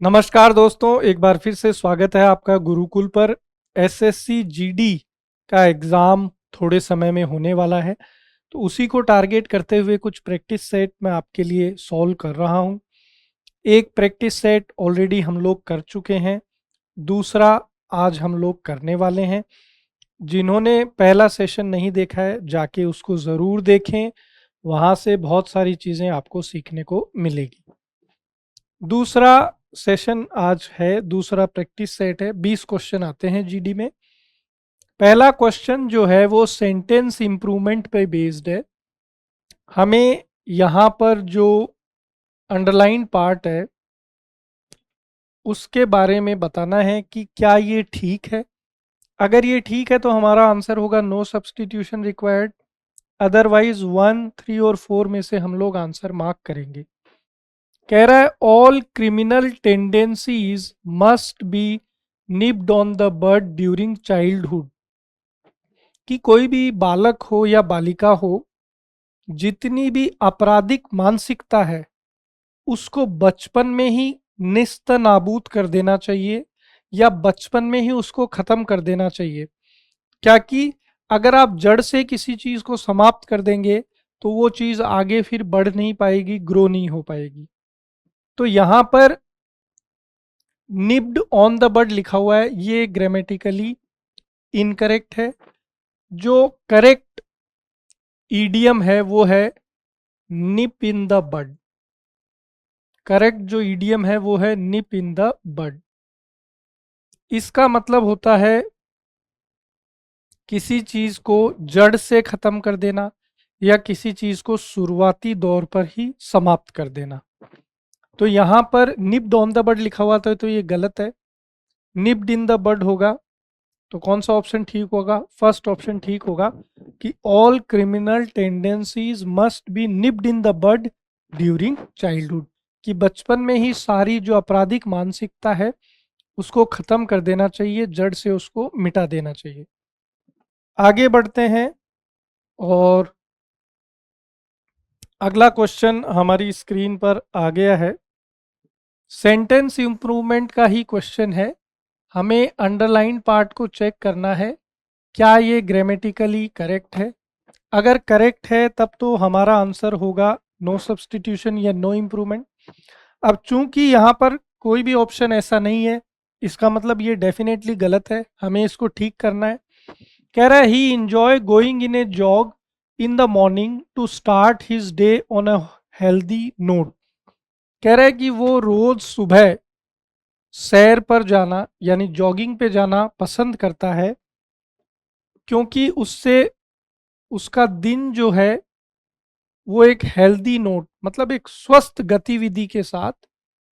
नमस्कार दोस्तों, एक बार फिर से स्वागत है आपका गुरुकुल पर। एसएससी जीडी का एग्ज़ाम थोड़े समय में होने वाला है, तो उसी को टारगेट करते हुए कुछ प्रैक्टिस सेट मैं आपके लिए सॉल्व कर रहा हूं। एक प्रैक्टिस सेट ऑलरेडी हम लोग कर चुके हैं, दूसरा आज हम लोग करने वाले हैं। जिन्होंने पहला सेशन नहीं देखा है जाके उसको ज़रूर देखें, वहाँ से बहुत सारी चीज़ें आपको सीखने को मिलेगी। दूसरा सेशन आज है, दूसरा प्रैक्टिस सेट है। 20 क्वेश्चन आते हैं जीडी में। पहला क्वेश्चन जो है वो सेंटेंस इंप्रूवमेंट पे बेस्ड है। हमें यहाँ पर जो अंडरलाइन पार्ट है उसके बारे में बताना है कि क्या ये ठीक है। अगर ये ठीक है तो हमारा आंसर होगा नो सब्सटीट्यूशन रिक्वायर्ड। अदरवाइज 1, 3 और 4 में से हम लोग आंसर मार्क करेंगे। कह रहा है all criminal tendencies must be nipped on the bud during childhood. कि कोई भी बालक हो या बालिका हो, जितनी भी आपराधिक मानसिकता है उसको बचपन में ही निस्त नाबूद कर देना चाहिए या बचपन में ही उसको खत्म कर देना चाहिए। क्या कि अगर आप जड़ से किसी चीज को समाप्त कर देंगे तो वो चीज आगे फिर बढ़ नहीं पाएगी, ग्रो नहीं हो पाएगी। तो यहां पर निब्ड ऑन द बर्ड लिखा हुआ है, ये ग्रामेटिकली इनकरेक्ट है। जो करेक्ट ईडियम है वो है निप इन द बड। करेक्ट जो ईडियम है वो है निप इन द बड। इसका मतलब होता है किसी चीज को जड़ से खत्म कर देना या किसी चीज को शुरुआती दौर पर ही समाप्त कर देना। तो यहां पर निप्ड ऑन द बड लिखा हुआ था तो ये गलत है, निप्ड इन द बड होगा। तो कौन सा ऑप्शन ठीक होगा? फर्स्ट ऑप्शन ठीक होगा कि all criminal tendencies must be nipped in the bud during childhood. कि बचपन में ही सारी जो आपराधिक मानसिकता है उसको खत्म कर देना चाहिए, जड़ से उसको मिटा देना चाहिए। आगे बढ़ते हैं और अगला क्वेश्चन हमारी स्क्रीन पर आ गया है। सेंटेंस इंप्रूवमेंट का ही क्वेश्चन है। हमें अंडरलाइन पार्ट को चेक करना है, क्या ये ग्रामेटिकली करेक्ट है। अगर करेक्ट है तब तो हमारा आंसर होगा नो सब्सटीट्यूशन या नो इम्प्रूवमेंट। अब चूंकि यहाँ पर कोई भी ऑप्शन ऐसा नहीं है, इसका मतलब ये डेफिनेटली गलत है, हमें इसको ठीक करना है। कह रहा है he enjoy going in a jog in the morning to start his day on a healthy note. कह रहा है कि वो रोज सुबह सैर पर जाना यानी जॉगिंग पे जाना पसंद करता है, क्योंकि उससे उसका दिन जो है वो एक हेल्दी नोट मतलब एक स्वस्थ गतिविधि के साथ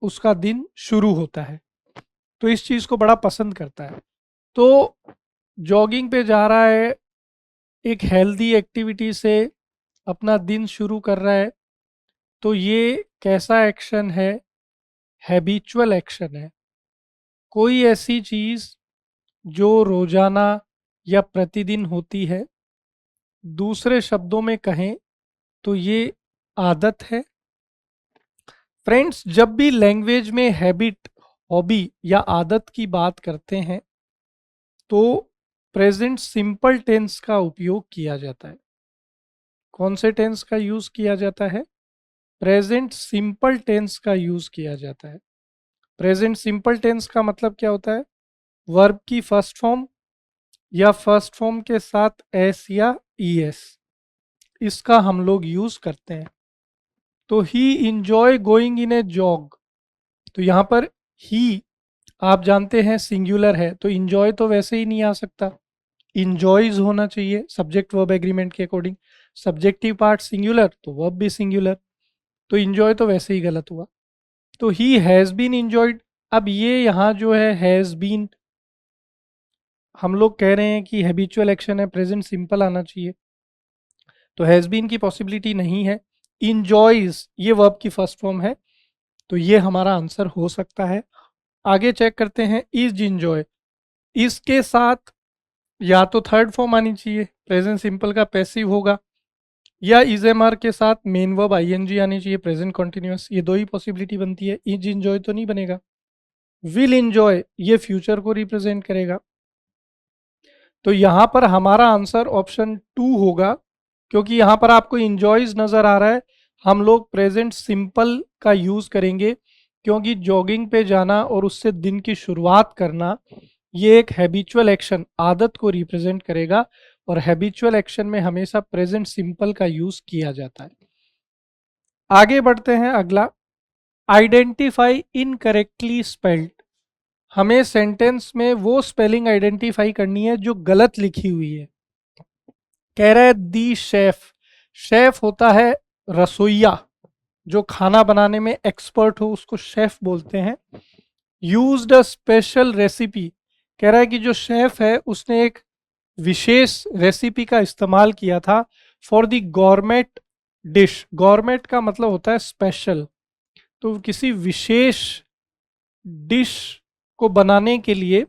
उसका दिन शुरू होता है। तो इस चीज़ को बड़ा पसंद करता है। तो जॉगिंग पे जा रहा है, एक हेल्दी एक्टिविटी से अपना दिन शुरू कर रहा है, तो ये कैसा एक्शन है? हैबिचुअल एक्शन है। कोई ऐसी चीज़ जो रोजाना या प्रतिदिन होती है। दूसरे शब्दों में कहें तो ये आदत है। फ्रेंड्स, जब भी लैंग्वेज में हैबिट, हॉबी या आदत की बात करते हैं तो प्रेजेंट सिंपल टेंस का उपयोग किया जाता है। कौन से टेंस का यूज किया जाता है? प्रेजेंट सिंपल टेंस का यूज किया जाता है। प्रेजेंट सिंपल टेंस का मतलब क्या होता है? वर्ब की फर्स्ट फॉर्म या फर्स्ट फॉर्म के साथ एस या ई एस, इसका हम लोग यूज करते हैं। तो he enjoy going in a jog, तो यहाँ पर ही आप जानते हैं सिंगुलर है, तो इंजॉय तो वैसे ही नहीं आ सकता, इंजॉयज होना चाहिए सब्जेक्ट वर्ब एग्रीमेंट के अकॉर्डिंग। सब्जेक्टिव पार्ट सिंगुलर तो वर्ब भी सिंगुलर, तो इंजॉय तो वैसे ही गलत हुआ। तो ही हैज़ बीन इंजॉयड। अब ये यहाँ जो है हैज़ बीन, हम लोग कह रहे हैं कि हैबिचुअल एक्शन है, प्रेजेंट सिंपल आना चाहिए, तो हैज़ बीन की पॉसिबिलिटी नहीं है। इंजॉयज ये वर्ब की फर्स्ट फॉर्म है, तो ये हमारा आंसर हो सकता है। आगे चेक करते हैं इज इंजॉय, इसके साथ या तो थर्ड फॉर्म आनी चाहिए, प्रेजेंट सिंपल का पैसिव होगा, या इज एम आर के साथ मेन वर्ब आईएनजी आनी चाहिए, प्रेजेंट कॉन्टिन्यूअस। ये दो ही पॉसिबिलिटी बनती है, इज इंजॉय तो नहीं बनेगा। विल इंजॉय ये फ्यूचर को रिप्रेजेंट करेगा। तो यहां पर हमारा आंसर ऑप्शन 2 होगा, क्योंकि यहां पर आपको इंजॉयज नजर आ रहा है। हम लोग प्रेजेंट सिंपल का यूज करेंगे, क्योंकि जॉगिंग पे जाना और उससे दिन की शुरुआत करना ये एक हैबिचुअल एक्शन आदत को रिप्रेजेंट करेगा, और हैबिचुअल एक्शन में हमेशा प्रेजेंट सिंपल का यूज किया जाता है। आगे बढ़ते हैं, अगला, आइडेंटिफाई इनकरेक्टली स्पेल्ड। हमें सेंटेंस में वो स्पेलिंग आइडेंटिफाई करनी है जो गलत लिखी हुई है। कह रहा है दी शेफ, शेफ होता है रसोइया, जो खाना बनाने में एक्सपर्ट हो उसको शेफ बोलते हैं। यूज्ड अ स्पेशल रेसिपी, कह रहा है कि जो शेफ है उसने एक विशेष रेसिपी का इस्तेमाल किया था for the gourmet dish. Gourmet का मतलब होता है स्पेशल, तो किसी विशेष डिश को बनाने के लिए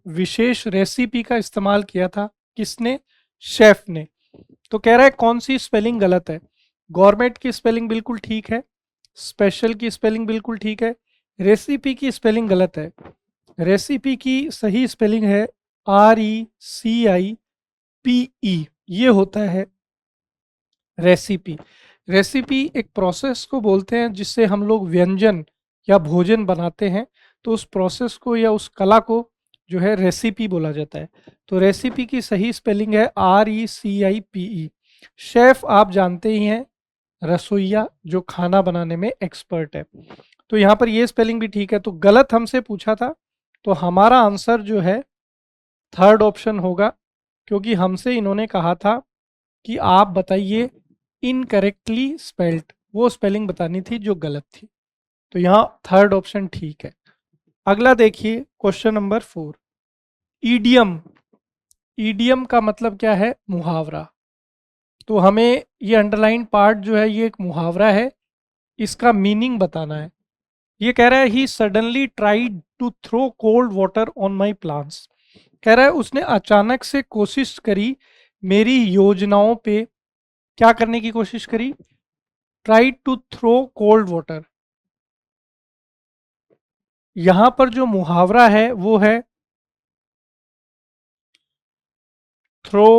विशेष रेसिपी का इस्तेमाल किया था, किसने? शेफ ने। तो कह रहा है कौन सी स्पेलिंग गलत है? गॉर्मेट की स्पेलिंग बिल्कुल ठीक है, स्पेशल की स्पेलिंग बिल्कुल ठीक है, रेसिपी की स्पेलिंग गलत है। रेसिपी की सही स्पेलिंग है RECIPE, ये होता है रेसिपी। रेसिपी एक प्रोसेस को बोलते हैं जिससे हम लोग व्यंजन या भोजन बनाते हैं, तो उस प्रोसेस को या उस कला को जो है रेसिपी बोला जाता है। तो रेसिपी की सही स्पेलिंग है RECIPE। शेफ आप जानते ही हैं, रसोइया जो खाना बनाने में एक्सपर्ट है। तो यहाँ पर ये स्पेलिंग भी ठीक है, तो गलत हमसे पूछा था, तो हमारा आंसर जो है थर्ड ऑप्शन होगा, क्योंकि हमसे इन्होंने कहा था कि आप बताइए इनकरेक्टली स्पेल्ड, वो स्पेलिंग बतानी थी जो गलत थी। तो यहाँ थर्ड ऑप्शन ठीक है। अगला देखिए, क्वेश्चन नंबर 4, ईडियम। ईडियम का मतलब क्या है? मुहावरा। तो हमें ये अंडरलाइन पार्ट जो है ये एक मुहावरा है, इसका मीनिंग बताना है। ये कह रहा है he suddenly tried to throw cold water on my plants. कह रहा है उसने अचानक से कोशिश करी मेरी योजनाओं पे, क्या करने की कोशिश करी? Try to throw cold water. यहां पर जो मुहावरा है वो है थ्रो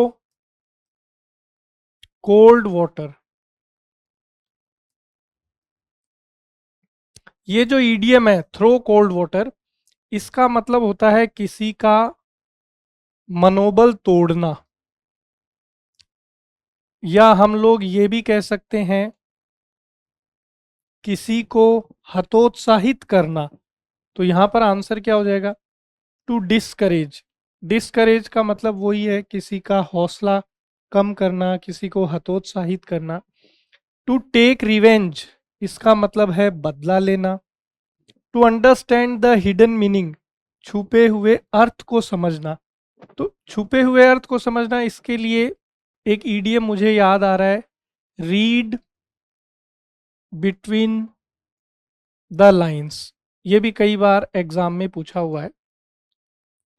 कोल्ड वाटर। ये जो ईडीएम है थ्रो कोल्ड वाटर, इसका मतलब होता है किसी का मनोबल तोड़ना, या हम लोग ये भी कह सकते हैं किसी को हतोत्साहित करना। तो यहां पर आंसर क्या हो जाएगा? To discourage. डिस्करेज का मतलब वही है किसी का हौसला कम करना, किसी को हतोत्साहित करना। टू टेक रिवेंज, इसका मतलब है बदला लेना। To understand the hidden meaning, छुपे हुए अर्थ को समझना। तो छुपे हुए अर्थ को समझना, इसके लिए एक ईडीएम मुझे याद आ रहा है, रीड बिटवीन द लाइंस। ये भी कई बार एग्जाम में पूछा हुआ है।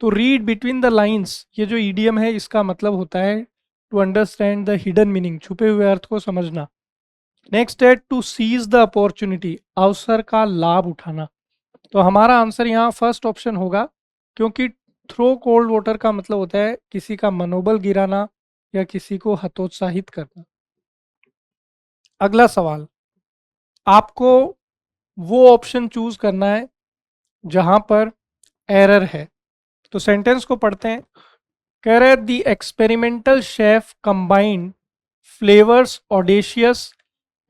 तो रीड बिटवीन द लाइंस ये जो ईडीएम है इसका मतलब होता है to understand the hidden meaning, छुपे हुए अर्थ को समझना। नेक्स्ट है टू सीज द अपॉर्चुनिटी, अवसर का लाभ उठाना। तो हमारा आंसर यहाँ फर्स्ट ऑप्शन होगा, क्योंकि थ्रो कोल्ड वाटर का मतलब होता है किसी का मनोबल गिराना या किसी को हतोत्साहित करना। अगला सवाल, आपको वो ऑप्शन चूज करना है जहां पर एरर है। तो सेंटेंस को पढ़ते हैं। कह रहे the experimental chef combined flavours audacious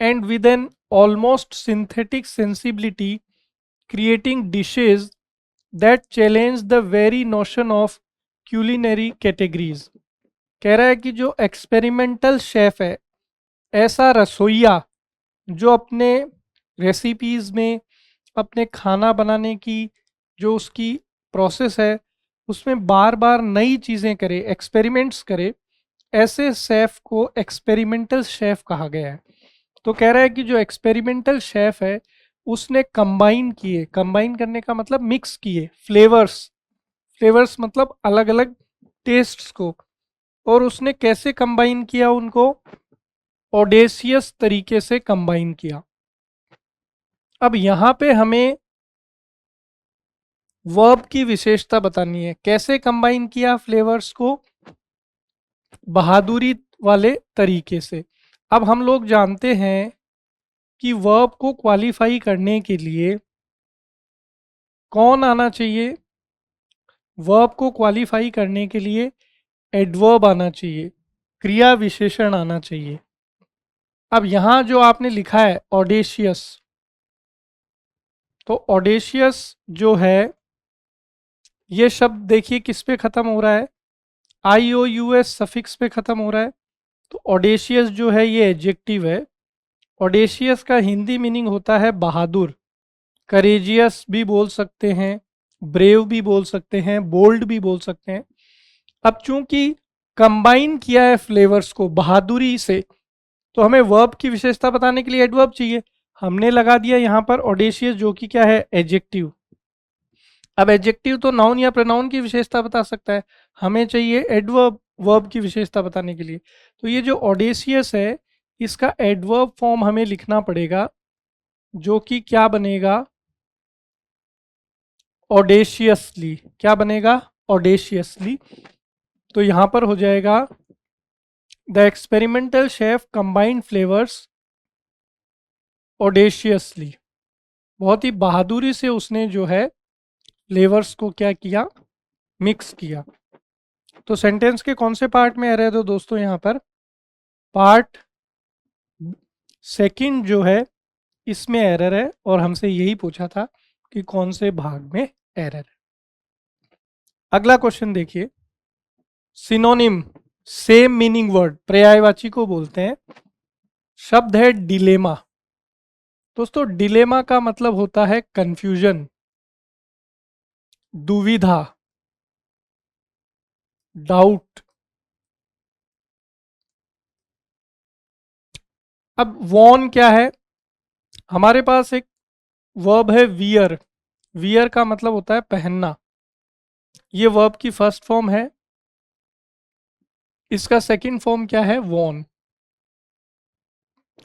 and with an almost synthetic sensibility, creating dishes that challenge the very notion of culinary categories। कह रहा है कि जो एक्सपेरिमेंटल शेफ है, ऐसा रसोइया जो अपने रेसिपीज़ में, अपने खाना बनाने की जो उसकी प्रोसेस है उसमें बार बार नई चीज़ें करे, एक्सपेरिमेंट्स करे, ऐसे शेफ को एक्सपेरिमेंटल शेफ कहा गया है। तो कह रहा है कि जो एक्सपेरिमेंटल शेफ है उसने कंबाइन किए, कंबाइन करने का मतलब मिक्स किए फ्लेवर्स, फ्लेवर्स मतलब अलग अलग टेस्ट्स को, और उसने कैसे कंबाइन किया उनको? ऑडेशियस तरीके से कंबाइन किया। अब यहाँ पे हमें वर्ब की विशेषता बतानी है, कैसे कंबाइन किया फ्लेवर्स को, बहादुरी वाले तरीके से। अब हम लोग जानते हैं कि वर्ब को क्वालिफाई करने के लिए कौन आना चाहिए। वर्ब को क्वालिफाई करने के लिए एडवर्ब आना चाहिए, क्रिया विशेषण आना चाहिए। अब यहां जो आपने लिखा है ऑडेशियस, तो ऑडेशियस जो है ये शब्द देखिए किस पे खत्म हो रहा है, आई ओ यू एस सफिक्स पे खत्म हो रहा है। तो ऑडेशियस जो है ये एडजेक्टिव है। ऑडेशियस का हिंदी मीनिंग होता है बहादुर। करेजियस भी बोल सकते हैं, ब्रेव भी बोल सकते हैं, बोल्ड भी बोल सकते हैं। अब चूंकि कंबाइन किया है फ्लेवर्स को बहादुरी से, तो हमें वर्ब की विशेषता बताने के लिए एडवर्ब चाहिए। हमने लगा दिया यहाँ पर ऑडेशियस, जो कि क्या है, एडजेक्टिव। अब एडजेक्टिव तो नाउन या प्रोनाउन की विशेषता बता सकता है, हमें चाहिए एडवर्ब वर्ब की विशेषता बताने के लिए। तो ये जो ऑडेशियस है इसका एडवर्ब फॉर्म हमें लिखना पड़ेगा, जो कि क्या बनेगा, ऑडेशियसली। क्या बनेगा, ऑडेशियसली। तो यहां पर हो जाएगा the experimental chef combined flavours audaciously. बहुत ही बहादुरी से उसने जो है फ्लेवर्स को क्या किया, मिक्स किया। तो सेंटेंस के कौन से पार्ट में एरर है दोस्तों, यहाँ पर पार्ट सेकंड जो है इसमें एरर है, और हमसे यही पूछा था कि कौन से भाग में एरर है। अगला क्वेश्चन देखिए, सिनोनिम सेम मीनिंग वर्ड पर्यायवाची को बोलते हैं। शब्द है डिलेमा। दोस्तों डिलेमा का मतलब होता है कंफ्यूजन, दुविधा, डाउट। अब वॉन क्या है, हमारे पास एक वर्ब है वियर। वियर का मतलब होता है पहनना, ये वर्ब की फर्स्ट फॉर्म है। इसका सेकंड फॉर्म क्या है, वॉन।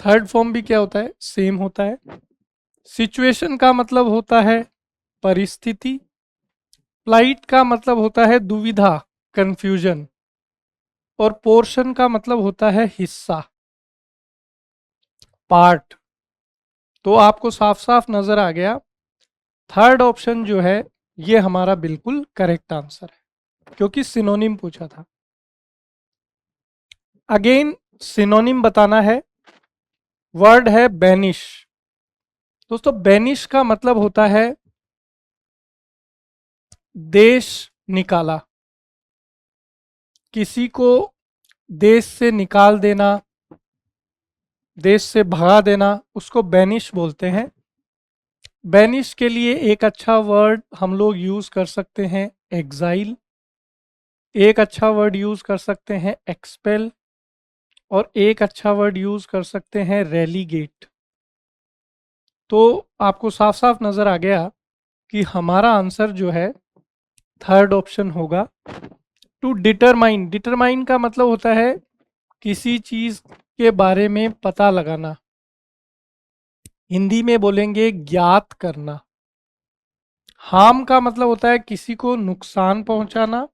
थर्ड फॉर्म भी क्या होता है, सेम होता है। सिचुएशन का मतलब होता है परिस्थिति। प्लाइट का मतलब होता है दुविधा, कंफ्यूजन। और पोर्शन का मतलब होता है हिस्सा, पार्ट। तो आपको साफ साफ नजर आ गया, थर्ड ऑप्शन जो है ये हमारा बिल्कुल करेक्ट आंसर है, क्योंकि सिनोनिम पूछा था। अगेन सिनोनिम बताना है। वर्ड है बैनिश। दोस्तों बैनिश का मतलब होता है देश निकाला, किसी को देश से निकाल देना, देश से भगा देना, उसको बैनिश बोलते हैं। बैनिश के लिए एक अच्छा वर्ड हम लोग यूज कर सकते हैं एग्जाइल, एक अच्छा वर्ड यूज कर सकते हैं एक्सपेल, और एक अच्छा वर्ड यूज कर सकते हैं रेलीगेट। तो आपको साफ साफ नजर आ गया कि हमारा आंसर जो है थर्ड ऑप्शन होगा, टू डिटरमाइन। डिटरमाइन का मतलब होता है किसी चीज के बारे में पता लगाना, हिंदी में बोलेंगे ज्ञात करना। हार्म का मतलब होता है किसी को नुकसान पहुंचाना।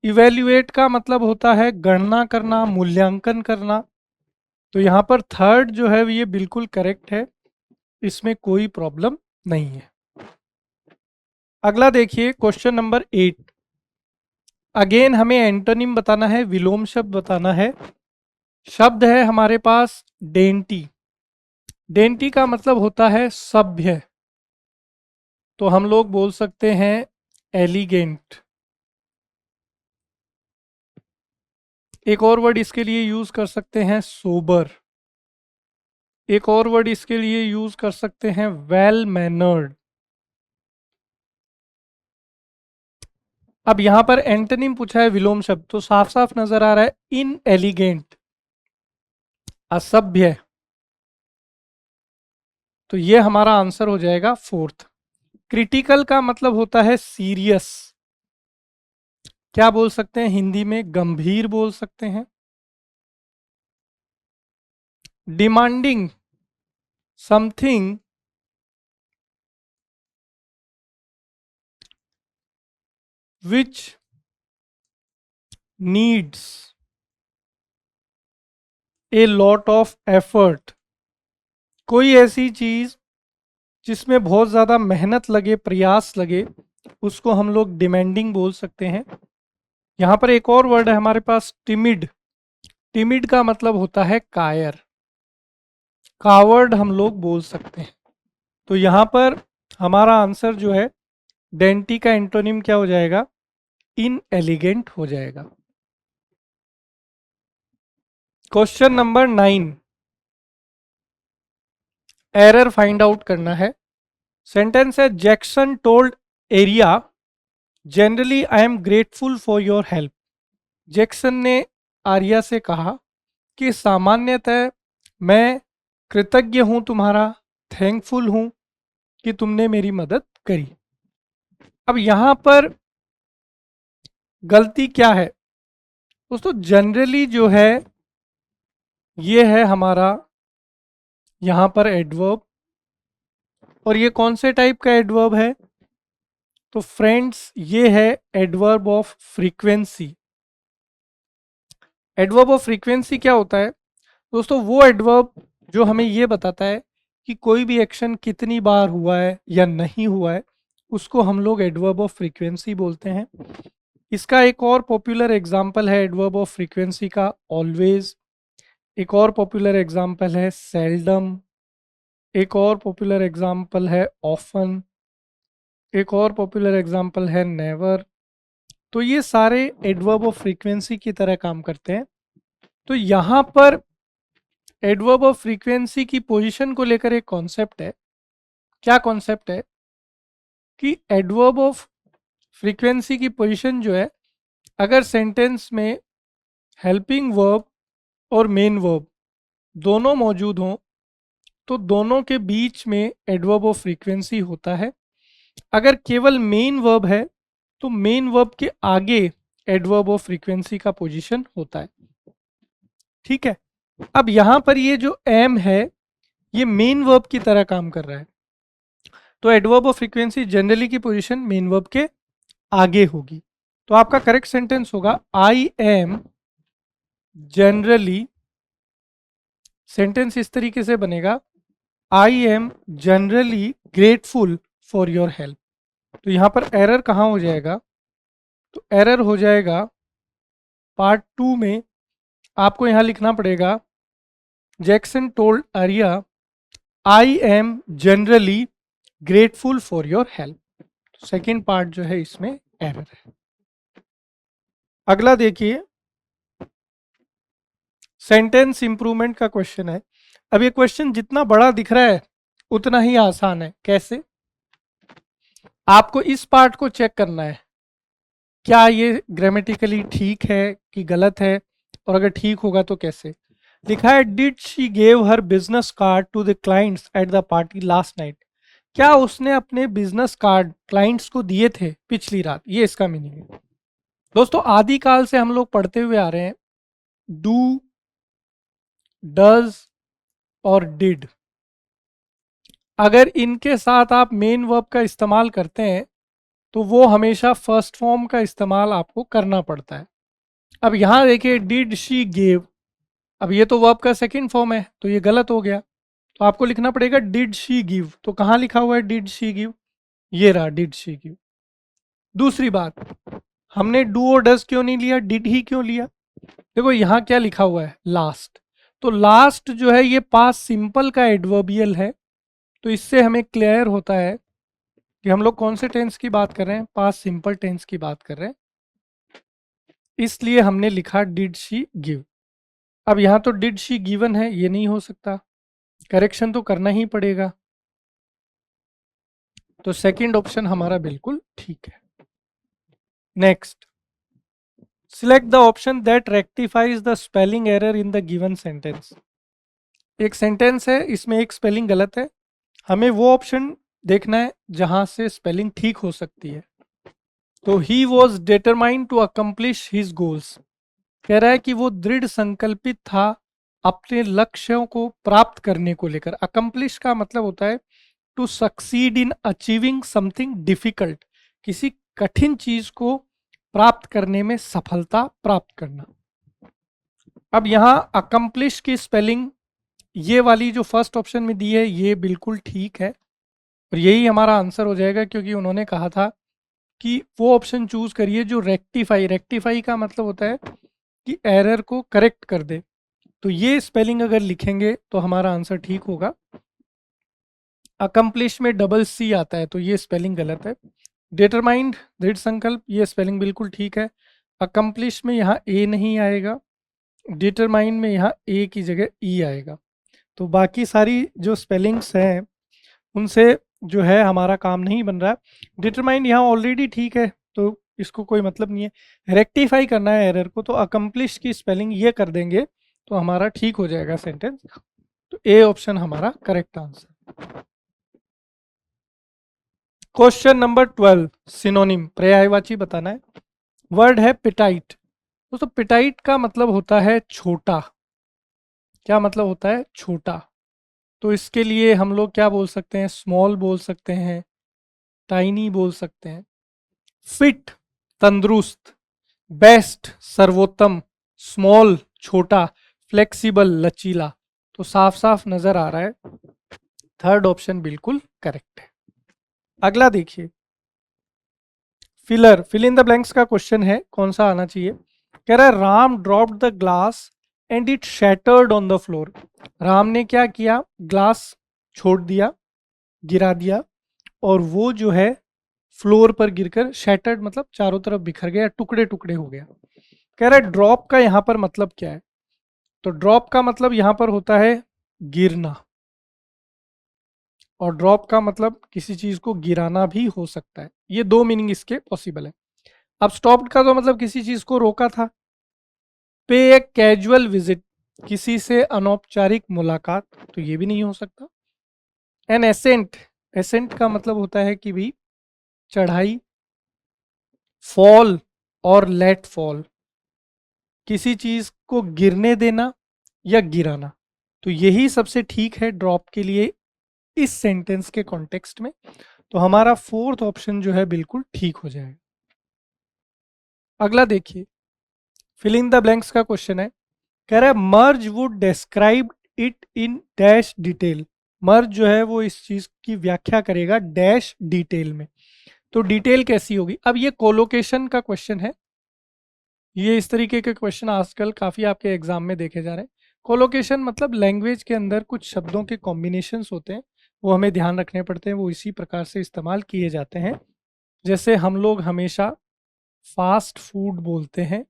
इवेल्युएट का मतलब होता है गणना करना, मूल्यांकन करना। तो यहाँ पर थर्ड जो है ये बिल्कुल करेक्ट है, इसमें कोई प्रॉब्लम नहीं है। अगला देखिए क्वेश्चन नंबर 8। अगेन हमें एंटोनिम बताना है, विलोम शब्द बताना है। शब्द है हमारे पास डेंटी। डेंटी का मतलब होता है सभ्य, तो हम लोग बोल सकते हैं एलिगेंट। एक और वर्ड इसके लिए यूज कर सकते हैं सोबर। एक और वर्ड इसके लिए यूज कर सकते हैं वेल मैनर्ड। अब यहां पर एंटोनिम पूछा है विलोम शब्द, तो साफ साफ नजर आ रहा है इन एलिगेंट, असभ्य। तो ये हमारा आंसर हो जाएगा फोर्थ। क्रिटिकल का मतलब होता है सीरियस। क्या बोल सकते हैं हिंदी में, गंभीर बोल सकते हैं। Demanding something which needs a lot of effort, कोई ऐसी चीज जिसमें बहुत ज्यादा मेहनत लगे, प्रयास लगे, उसको हम लोग डिमांडिंग बोल सकते हैं। यहां पर एक और वर्ड है हमारे पास, टिमिड। टिमिड का मतलब होता है कायर, कावर्ड हम लोग बोल सकते हैं। तो यहां पर हमारा आंसर जो है डेंटी का एंटोनिम क्या हो जाएगा, इनएलिगेंट हो जाएगा। Question number 9, error find out करना है। सेंटेंस है, Jackson told area generally I am grateful for your help. Jackson ने आर्या से कहा कि सामान्यतः मैं कृतज्ञ हूं तुम्हारा, थैंकफुल हूं कि तुमने मेरी मदद करी। अब यहां पर गलती क्या है दोस्तों, जनरली जो है ये है हमारा यहां पर एडवर्ब, और ये कौन से टाइप का एडवर्ब है, तो फ्रेंड्स ये है adverb of frequency. Adverb of frequency क्या होता है दोस्तों, वो एडवर्ब जो हमें ये बताता है कि कोई भी एक्शन कितनी बार हुआ है या नहीं हुआ है, उसको हम लोग एडवर्ब ऑफ फ्रीक्वेंसी बोलते हैं। इसका एक और पॉपुलर एग्जांपल है एडवर्ब ऑफ फ्रीक्वेंसी का, ऑलवेज। एक और पॉपुलर एग्जांपल है सेल्डम। एक और पॉपुलर एग्जांपल है ऑफन। एक और पॉपुलर एग्जांपल है नेवर। तो ये सारे एडवर्ब ऑफ फ्रीक्वेंसी की तरह काम करते हैं। तो यहाँ पर एडवर्ब ऑफ फ्रीक्वेंसी की पोजीशन को लेकर एक कॉन्सेप्ट है। क्या कॉन्सेप्ट है कि एडवर्ब ऑफ फ्रीक्वेंसी की पोजीशन जो है, अगर सेंटेंस में हेल्पिंग वर्ब और मेन वर्ब दोनों मौजूद हों तो दोनों के बीच में एडवर्ब ऑफ फ्रीक्वेंसी होता है। अगर केवल मेन वर्ब है तो मेन वर्ब के आगे एडवर्ब ऑफ फ्रीक्वेंसी का पोजीशन होता है। ठीक है, अब यहां पर ये जो एम है ये मेन वर्ब की तरह काम कर रहा है, तो एडवर्ब ऑफ फ्रीक्वेंसी जनरली की पोजीशन मेन वर्ब के आगे होगी। तो आपका करेक्ट सेंटेंस होगा आई एम जनरली, सेंटेंस इस तरीके से बनेगा, I am generally grateful for your help. तो यहां पर एरर कहां हो जाएगा, तो एरर हो जाएगा पार्ट 2 में। आपको यहां लिखना पड़ेगा Jackson told Arya I am generally grateful for your help. Second part जो है इसमें एरर है। अगला देखिए, सेंटेंस इंप्रूवमेंट का क्वेश्चन है। अब ये क्वेश्चन जितना बड़ा दिख रहा है उतना ही आसान है। कैसे, आपको इस पार्ट को चेक करना है, क्या ये ग्रामेटिकली ठीक है कि गलत है, और अगर ठीक होगा तो कैसे। लिखा है, did she gave her business card to the clients at the party last night. क्या उसने अपने बिजनेस कार्ड क्लाइंट्स को दिए थे पिछली रात, ये इसका मीनिंग है। दोस्तों आदिकाल से हम लोग पढ़ते हुए आ रहे हैं, डू, डज और डिड, अगर इनके साथ आप मेन वर्ब का इस्तेमाल करते हैं तो वो हमेशा फर्स्ट फॉर्म का इस्तेमाल आपको करना पड़ता है। अब यहां देखिए, डिड शी गेव, अब ये तो वर्ब का सेकंड फॉर्म है तो ये गलत हो गया, तो आपको लिखना पड़ेगा डिड शी गिव। तो कहां लिखा हुआ है डिड शी गिव, ये रहा डिड शी गिव। दूसरी बात, हमने डू और डज क्यों नहीं लिया, डिड ही क्यों लिया। देखो यहां क्या लिखा हुआ है, लास्ट। तो लास्ट जो है ये पास्ट सिंपल का एडवर्बियल है, तो इससे हमें क्लियर होता है कि हम लोग कौन से टेंस की बात कर रहे हैं, पास्ट सिंपल टेंस की बात कर रहे हैं। इसलिए हमने लिखा डिड शी गिव। अब यहां तो डिड शी गिवन है, ये नहीं हो सकता, करेक्शन तो करना ही पड़ेगा। तो सेकंड ऑप्शन हमारा बिल्कुल ठीक है। Next, select the option that rectifies the spelling error in the given sentence. एक सेंटेंस है, इसमें एक स्पेलिंग गलत है, हमें वो ऑप्शन देखना है जहां से स्पेलिंग ठीक हो सकती है। तो he was determined to accomplish his goals, कह रहा है कि वो दृढ़ संकल्पित था अपने लक्ष्यों को प्राप्त करने को लेकर। अकम्प्लिश का मतलब होता है to succeed in achieving something difficult, किसी कठिन चीज को प्राप्त करने में सफलता प्राप्त करना। अब यहाँ अकम्प्लिश की स्पेलिंग ये वाली जो फर्स्ट ऑप्शन में दी है ये बिल्कुल ठीक है और यही हमारा आंसर हो जाएगा, क्योंकि उन्होंने कहा था कि वो ऑप्शन चूज करिए जो रेक्टिफाई, रेक्टिफाई का मतलब होता है कि एरर को करेक्ट कर दे। तो ये स्पेलिंग अगर लिखेंगे तो हमारा आंसर ठीक होगा। अकम्प्लिश में डबल सी आता है तो ये स्पेलिंग गलत है। डिटरमाइंड, दृढ़ संकल्प, ये स्पेलिंग बिल्कुल ठीक है। अकम्प्लिश में यहाँ ए नहीं आएगा, डिटरमाइंड में यहाँ ए की जगह ई आएगा। तो बाकी सारी जो स्पेलिंग्स हैं उनसे जो है हमारा काम नहीं बन रहा। डिटरमाइंड यहाँ ऑलरेडी ठीक है तो इसको कोई मतलब नहीं है। रेक्टिफाई करना है एरर को, तो अकम्प्लिश की स्पेलिंग ये कर देंगे तो हमारा ठीक हो जाएगा सेंटेंस। तो ए ऑप्शन हमारा correct answer. Question number 12, synonym, पर्यायवाची बताना है। वर्ड है पिटाइट। दोस्तों पिटाइट का मतलब होता है छोटा। क्या मतलब होता है? छोटा। तो इसके लिए हम लोग क्या बोल सकते हैं? स्मॉल बोल सकते हैं, टाइनी बोल सकते हैं। फिट तंदुरुस्त, बेस्ट सर्वोत्तम, स्मॉल छोटा, फ्लेक्सिबल लचीला। तो साफ साफ नजर आ रहा है थर्ड ऑप्शन बिल्कुल करेक्ट है। अगला देखिए, filler, fill in the blanks का क्वेश्चन है, कौन सा आना चाहिए? कह रहा है Ram dropped the glass and it shattered on the floor. Ram ने क्या किया? ग्लास छोड़ दिया, गिरा दिया, और वो जो है फ्लोर पर गिरकर शैटर्ड मतलब चारों तरफ बिखर गया, टुकड़े टुकड़े हो गया। कह रहा है ड्रॉप का यहां पर मतलब क्या है? तो ड्रॉप का मतलब यहां पर होता है गिरना, और ड्रॉप का मतलब किसी चीज को गिराना भी हो सकता है। ये दो मीनिंग इसके पॉसिबल है। अब स्टॉप्ड का तो मतलब किसी चीज को रोका था। पे ए कैजुअल विजिट, किसी से अनौपचारिक मुलाकात, तो ये भी नहीं हो सकता। एन एसेंट, एसेंट का मतलब होता है कि भी चढ़ाई। फॉल और लेट फॉल, किसी चीज को गिरने देना या गिराना। तो यही सबसे ठीक है ड्रॉप के लिए इस सेंटेंस के कॉन्टेक्स्ट में। तो हमारा फोर्थ ऑप्शन जो है बिल्कुल ठीक हो जाएगा। अगला देखिए, फिल इन द ब्लैंक्स का क्वेश्चन है। कह रहा है Marge would describe it in dash detail. Marge जो है वो इस चीज की व्याख्या करेगा डैश डिटेल में। तो डिटेल कैसी होगी? अब ये कोलोकेशन का क्वेश्चन है। ये इस तरीके के क्वेश्चन आजकल काफ़ी आपके एग्जाम में देखे जा रहे हैं। कोलोकेशन मतलब लैंग्वेज के अंदर कुछ शब्दों के कॉम्बिनेशंस होते हैं, वो हमें ध्यान रखने पड़ते हैं, वो इसी प्रकार से इस्तेमाल किए जाते हैं। जैसे हम लोग हमेशा फास्ट फूड बोलते हैं,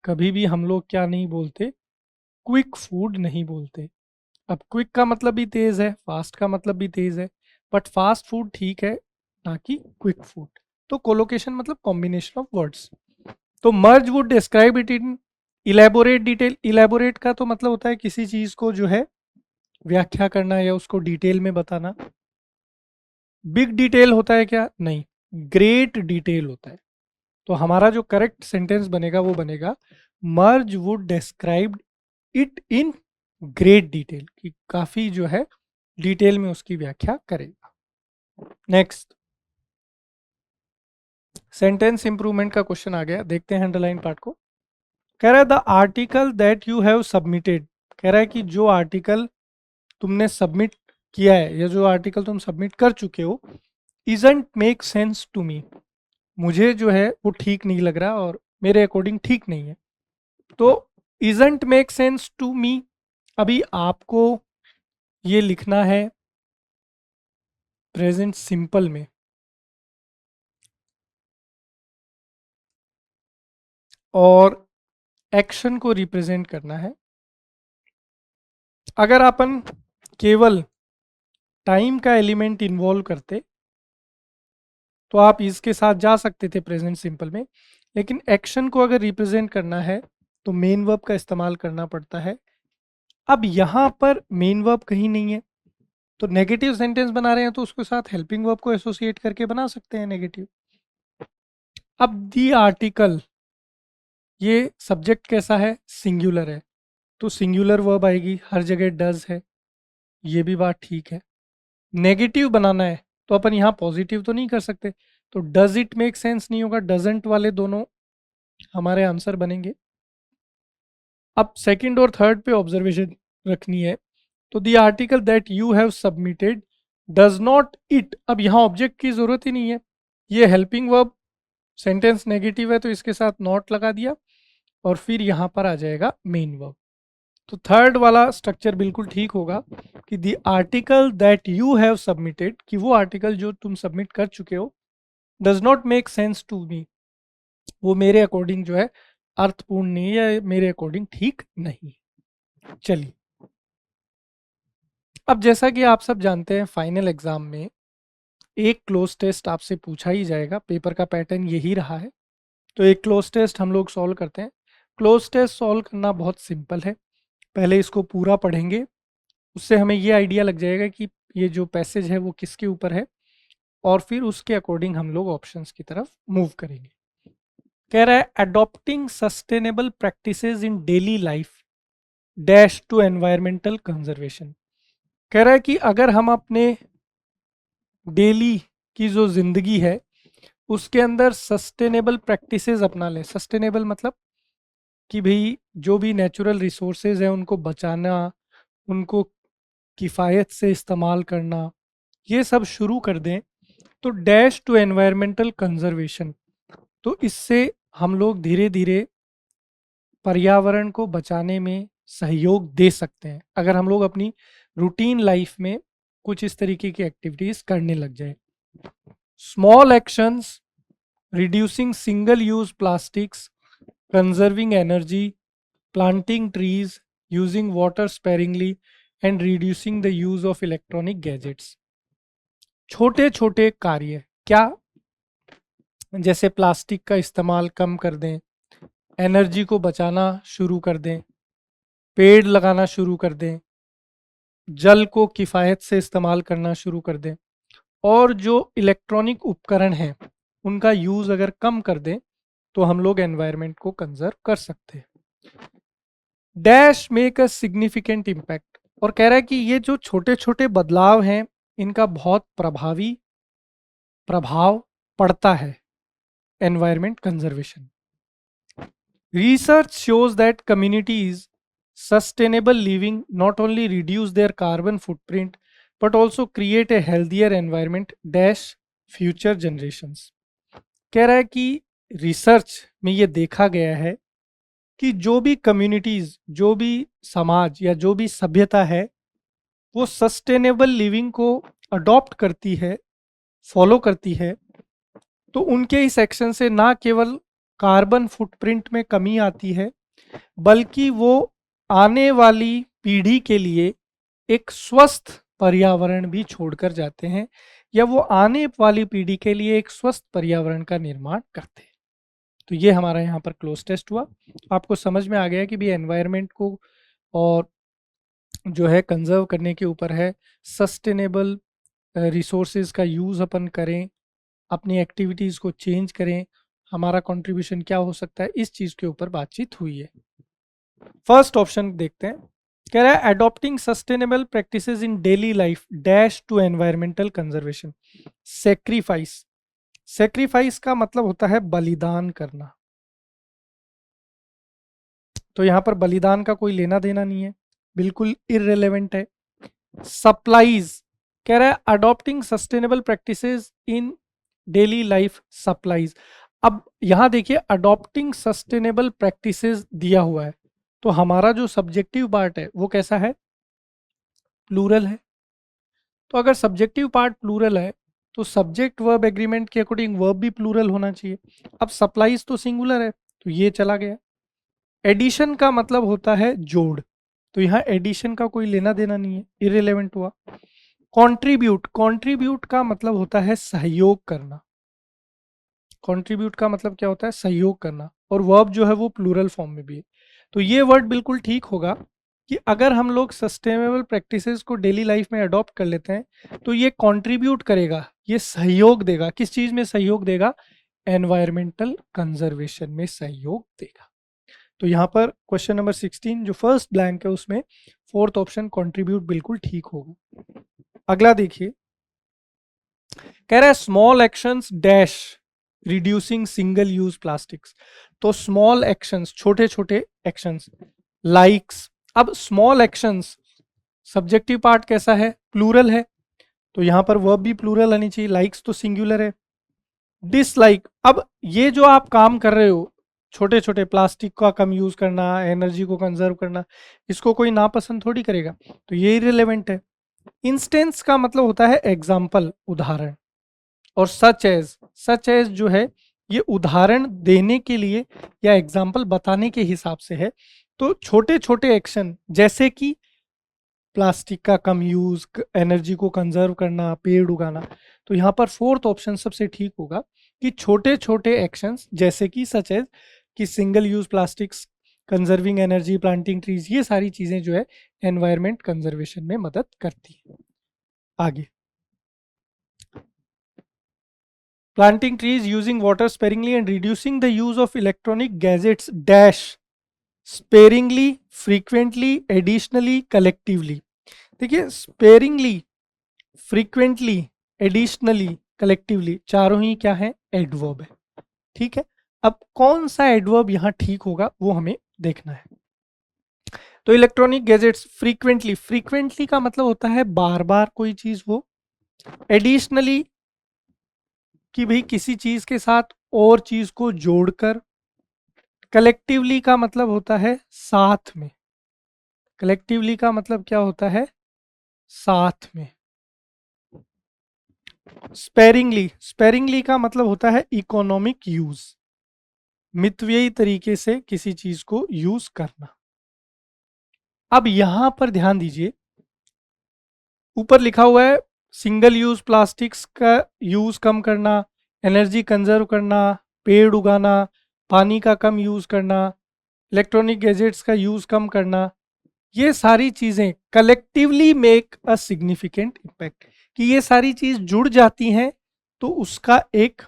कभी भी हम लोग क्या नहीं बोलते? क्विक फूड नहीं बोलते। अब क्विक का मतलब भी तेज़ है, फास्ट का मतलब भी तेज़ है, बट फास्ट फूड ठीक है ना कि क्विक फूड। तो कोलोकेशन मतलब कॉम्बिनेशन ऑफ वर्ड्स। तो Marge would describe it in elaborate detail. Elaborate का तो मतलब होता है किसी चीज को जो है व्याख्या करना या उसको डिटेल में बताना। बिग डिटेल होता है क्या? नहीं, ग्रेट डिटेल होता है। तो हमारा जो करेक्ट सेंटेंस बनेगा वो बनेगा Marge would describe it in great detail, कि काफी जो है डिटेल में उसकी व्याख्या करेगा। नेक्स्ट, सेंटेंस इंप्रूवमेंट का क्वेश्चन आ गया, देखते हैं अंडरलाइन पार्ट को। कह रहा है the article that you have submitted. कह रहा है कि जो आर्टिकल तुमने सबमिट किया है या जो आर्टिकल तुम सबमिट कर चुके हो, isn't make sense to me. मुझे जो है वो ठीक नहीं लग रहा और मेरे अकॉर्डिंग ठीक नहीं है। तो isn't make sense to me, अभी आपको ये लिखना है प्रेजेंट सिंपल में, और एक्शन को रिप्रेजेंट करना है। अगर अपन केवल टाइम का एलिमेंट इन्वॉल्व करते तो आप इसके साथ जा सकते थे प्रेजेंट सिंपल में, लेकिन एक्शन को अगर रिप्रेजेंट करना है तो मेन वर्ब का इस्तेमाल करना पड़ता है। अब यहाँ पर मेन वर्ब कहीं नहीं है, तो नेगेटिव सेंटेंस बना रहे हैं तो उसके साथ हेल्पिंग वर्ब को एसोसिएट करके बना सकते हैं नेगेटिव। अब दी आर्टिकल, ये सब्जेक्ट कैसा है? सिंगुलर है, तो सिंगुलर वर्ब आएगी, हर जगह डज है, ये भी बात ठीक है। नेगेटिव बनाना है तो अपन यहाँ पॉजिटिव तो नहीं कर सकते, तो डज इट मेक सेंस नहीं होगा, डजेंट वाले दोनों हमारे आंसर बनेंगे। अब सेकंड और थर्ड पे ऑब्जर्वेशन रखनी है। तो the article that you have submitted does not it, अब यहाँ ऑब्जेक्ट की जरूरत ही नहीं है, ये हेल्पिंग वर्ब, सेंटेंस नेगेटिव है तो इसके साथ नॉट लगा दिया और फिर यहाँ पर आ जाएगा मेन वर्ब। तो थर्ड वाला स्ट्रक्चर बिल्कुल ठीक होगा कि the article that you have submitted, कि वो आर्टिकल जो तुम सबमिट कर चुके हो, does not make sense to me, वो मेरे अकॉर्डिंग जो है अर्थपूर्ण नहीं है या मेरे अकॉर्डिंग ठीक नहीं। चलिए, अब जैसा कि आप सब जानते हैं फाइनल एग्जाम में एक क्लोज टेस्ट आपसे पूछा ही जाएगा, पेपर का पैटर्न यही रहा है। तो एक क्लोज टेस्ट हम लोग सॉल्व करते हैं। क्लोज टेस्ट सॉल्व करना बहुत सिंपल है, पहले इसको पूरा पढ़ेंगे, उससे हमें ये आइडिया लग जाएगा कि ये जो पैसेज है वो किसके ऊपर है, और फिर उसके अकॉर्डिंग हम लोग ऑप्शंस की तरफ मूव करेंगे। कह रहा है adopting sustainable practices in daily life dash to environmental conservation. कह रहा है कि अगर हम अपने डेली की जो जिंदगी है उसके अंदर सस्टेनेबल प्रैक्टिसेस अपना लें। सस्टेनेबल मतलब कि भाई जो भी नेचुरल रिसोर्सेज हैं उनको बचाना, उनको किफ़ायत से इस्तेमाल करना, ये सब शुरू कर दें तो डैश टू एनवायरमेंटल कंजर्वेशन, तो इससे हम लोग धीरे धीरे पर्यावरण को बचाने में सहयोग दे सकते हैं, अगर हम लोग अपनी रूटीन लाइफ में कुछ इस तरीके की एक्टिविटीज करने लग जाए। Small actions reducing single use plastics, conserving energy, planting trees, using water sparingly and reducing the use of electronic gadgets. छोटे छोटे कार्य क्या, जैसे प्लास्टिक का इस्तेमाल कम कर दें, एनर्जी को बचाना शुरू कर दें, पेड़ लगाना शुरू कर दें, जल को किफ़ायत से इस्तेमाल करना शुरू कर दें, और जो इलेक्ट्रॉनिक उपकरण हैं उनका यूज़ अगर कम कर दें तो हम लोग एनवायरनमेंट को कंजर्व कर सकते हैं। Dash make a significant impact, और कह रहा है कि ये जो छोटे छोटे बदलाव हैं इनका बहुत प्रभावी प्रभाव पड़ता है environment conservation. Research shows that communities sustainable living not only reduce their carbon footprint but also create a healthier environment dash future generations। कह रहा है कि रिसर्च में ये देखा गया है कि जो भी कम्युनिटीज, जो भी समाज या जो भी सभ्यता है वो सस्टेनेबल लिविंग को अडॉप्ट करती है, फॉलो करती है, तो उनके इस एक्शन से ना केवल कार्बन फुटप्रिंट में कमी आती है बल्कि वो आने वाली पीढ़ी के लिए एक स्वस्थ पर्यावरण भी छोड़कर जाते हैं, या वो आने वाली पीढ़ी के लिए एक स्वस्थ पर्यावरण का निर्माण करते हैं। तो ये हमारा यहाँ पर क्लोज टेस्ट हुआ। आपको समझ में आ गया कि भी एनवायरनमेंट को और जो है कंजर्व करने के ऊपर है, सस्टेनेबल रिसोर्सेज का यूज़ अपन करें, अपनी एक्टिविटीज़ को चेंज करें, हमारा कंट्रीब्यूशन क्या हो सकता है, इस चीज़ के ऊपर बातचीत हुई है। फर्स्ट ऑप्शन देखते हैं। कह रहा है adopting sustainable practices in daily life dash to environmental conservation. Sacrifice, sacrifice का मतलब होता है बलिदान करना, तो यहाँ पर बलिदान का कोई लेना देना नहीं है, बिल्कुल इररिलेवेंट है। सप्लाईज, कह रहा है adopting sustainable practices in daily life supplies. अब यहाँ देखिए अडॉप्टिंग सस्टेनेबल प्रैक्टिसेस दिया हुआ है, तो हमारा जो सब्जेक्टिव पार्ट है वो कैसा है, प्लूरल है। तो अगर सब्जेक्टिव पार्ट प्लूरल है तो सब्जेक्ट वर्ब एग्रीमेंट के अकॉर्डिंग वर्ब भी प्लूरल होना चाहिए। अब सप्लाईज तो सिंगुलर है तो ये चला गया। एडिशन का मतलब होता है जोड़, तो यहाँ एडिशन का कोई लेना देना नहीं है, इररिलेवेंट हुआ। कंट्रीब्यूट, कंट्रीब्यूट का मतलब होता है सहयोग करना, कंट्रीब्यूट का मतलब क्या होता है, सहयोग करना, और वर्ब जो है वो प्लूरल फॉर्म में भी है। तो ये वर्ड बिल्कुल ठीक होगा कि अगर हम लोग सस्टेनेबल प्रैक्टिसेस को डेली लाइफ में अडॉप्ट कर लेते हैं तो ये कंट्रीब्यूट करेगा, ये सहयोग देगा, किस चीज में सहयोग देगा, एनवायरमेंटल कंजर्वेशन में सहयोग देगा। तो यहाँ पर क्वेश्चन नंबर 16 जो फर्स्ट ब्लैंक है उसमें फोर्थ ऑप्शन कंट्रीब्यूट बिल्कुल ठीक होगा। अगला देखिए, कह रहा है small actions dash reducing single use plastics. तो स्मॉल एक्शंस, छोटे छोटे एक्शंस, लाइक्स। अब स्मॉल एक्शंस, सब्जेक्टिव पार्ट कैसा है, प्लूरल है, तो यहां पर वर्ब भी प्लूरल आनी चाहिए, लाइक्स तो सिंगुलर है। डिसलाइक, अब ये जो आप काम कर रहे हो, छोटे छोटे प्लास्टिक का कम यूज करना, एनर्जी को कंजर्व करना, इसको कोई नापसंद थोड़ी करेगा, तो ये इररिलेवेंट है। इंस्टेंस का मतलब होता है एग्जाम्पल, उदाहरण, और सच एज जो है ये उदाहरण देने के लिए या एग्जाम्पल बताने के हिसाब से है। तो छोटे छोटे एक्शन जैसे कि प्लास्टिक का कम यूज, एनर्जी को कंजर्व करना, पेड़ उगाना, तो यहाँ पर फोर्थ ऑप्शन सबसे ठीक होगा कि छोटे छोटे एक्शंस जैसे कि सच एज कि single use plastics, conserving energy, planting trees, ये सारी चीजें जो है एनवायरमेंट कंजर्वेशन में मदद करती है। आगे, planting trees using water sparingly and reducing the use of electronic gadgets dash sparingly, frequently, additionally, collectively. देखिए, स्पेरिंगली, फ्रीक्वेंटली, एडिशनली, कलेक्टिवली, चारों ही क्या है, एडवर्ब है। ठीक है, अब कौन सा एडवर्ब यहां ठीक होगा वो हमें देखना है। तो इलेक्ट्रॉनिक गैजेट्स, फ्रीक्वेंटली, फ्रीक्वेंटली का मतलब होता है बार बार कोई चीज हो। एडिशनली कि भाई किसी चीज के साथ और चीज को जोड़कर। कलेक्टिवली का मतलब होता है साथ में, कलेक्टिवली का मतलब क्या होता है, साथ में। स्पेरिंगली, स्पेरिंगली का मतलब होता है इकोनॉमिक यूज, मितव्ययी तरीके से किसी चीज को यूज करना। अब यहां पर ध्यान दीजिए, ऊपर लिखा हुआ है सिंगल यूज प्लास्टिक्स का यूज कम करना, एनर्जी कंजर्व करना, पेड़ उगाना, पानी का कम यूज करना, इलेक्ट्रॉनिक गैजेट्स का यूज कम करना, ये सारी चीजें collectively make a significant impact, कि ये सारी चीज जुड़ जाती हैं तो उसका एक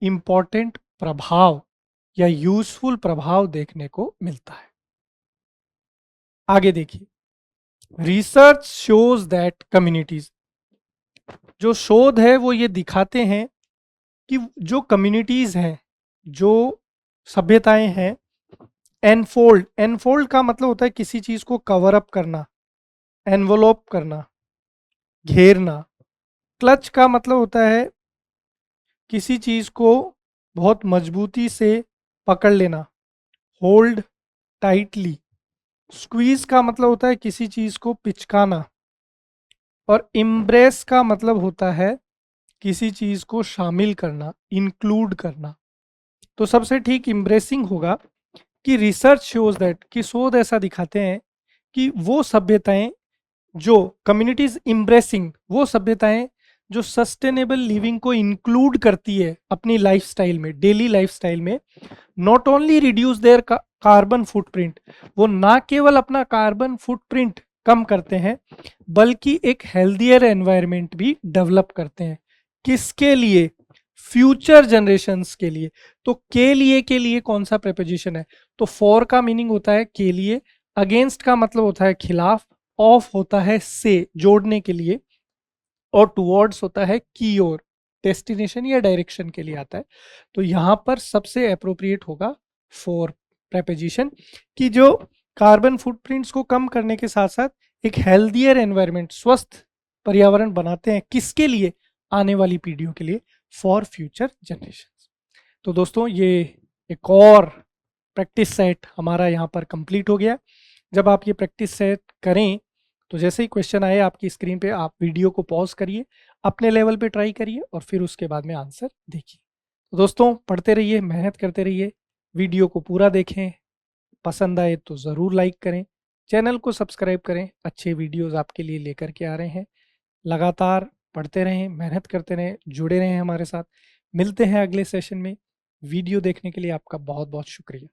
इंपॉर्टेंट प्रभाव या यूजफुल प्रभाव देखने को मिलता है। आगे देखिए, रिसर्च शोज दैट कम्युनिटीज, जो शोध है वो ये दिखाते हैं कि जो कम्युनिटीज हैं, जो सभ्यताएं हैं, एनफोल्ड, एनफोल्ड का मतलब होता है किसी चीज को कवर अप करना, एनवलप करना, घेरना। क्लच का मतलब होता है किसी चीज को बहुत मजबूती से पकड़ लेना, होल्ड टाइटली। स्क्वीज का मतलब होता है किसी चीज को पिचकाना, और इम्ब्रेस का मतलब होता है किसी चीज को शामिल करना, इंक्लूड करना। तो सबसे ठीक इम्ब्रेसिंग होगा कि रिसर्च शोज दैट, कि शोध ऐसा दिखाते हैं कि वो सभ्यताएं जो कम्युनिटीज इम्ब्रेसिंग, वो सभ्यताएं जो सस्टेनेबल लिविंग को इंक्लूड करती है अपनी लाइफस्टाइल में, डेली लाइफस्टाइल में, not only reduce their carbon footprint, वो ना केवल अपना कार्बन फुटप्रिंट कम करते हैं बल्कि एक हेल्दियर एनवायरनमेंट भी डेवलप करते हैं। किसके लिए, फ्यूचर जनरेशंस के लिए। तो के लिए कौन सा प्रेपोजिशन है, तो फॉर का मीनिंग होता है के लिए, अगेंस्ट का मतलब होता है खिलाफ, ऑफ होता है से, जोड़ने के लिए, और टुवर्ड्स होता है की ओर, डेस्टिनेशन या डायरेक्शन के लिए आता है। तो यहां पर सबसे अप्रोप्रिएट होगा फॉर प्रेपोजिशन, कि जो कार्बन फुटप्रिंट्स को कम करने के साथ साथ एक हेल्दियर एनवायरनमेंट, स्वस्थ पर्यावरण बनाते हैं, किसके लिए, आने वाली पीढ़ियों के लिए, फॉर फ्यूचर जनरेशन। तो दोस्तों, ये एक और प्रैक्टिस सेट हमारा यहाँ पर कंप्लीट हो गया। जब आप ये प्रैक्टिस सेट करें तो जैसे ही क्वेश्चन आए आपकी स्क्रीन पे, आप वीडियो को पॉज करिए, अपने लेवल पे ट्राई करिए और फिर उसके बाद में आंसर देखिए। तो दोस्तों, पढ़ते रहिए, मेहनत करते रहिए, वीडियो को पूरा देखें, पसंद आए तो ज़रूर लाइक करें, चैनल को सब्सक्राइब करें, अच्छे वीडियोज़ आपके लिए लेकर के आ रहे हैं। लगातार पढ़ते रहें, मेहनत करते रहें, जुड़े रहें हमारे साथ। मिलते हैं अगले सेशन में। वीडियो देखने के लिए आपका बहुत बहुत शुक्रिया।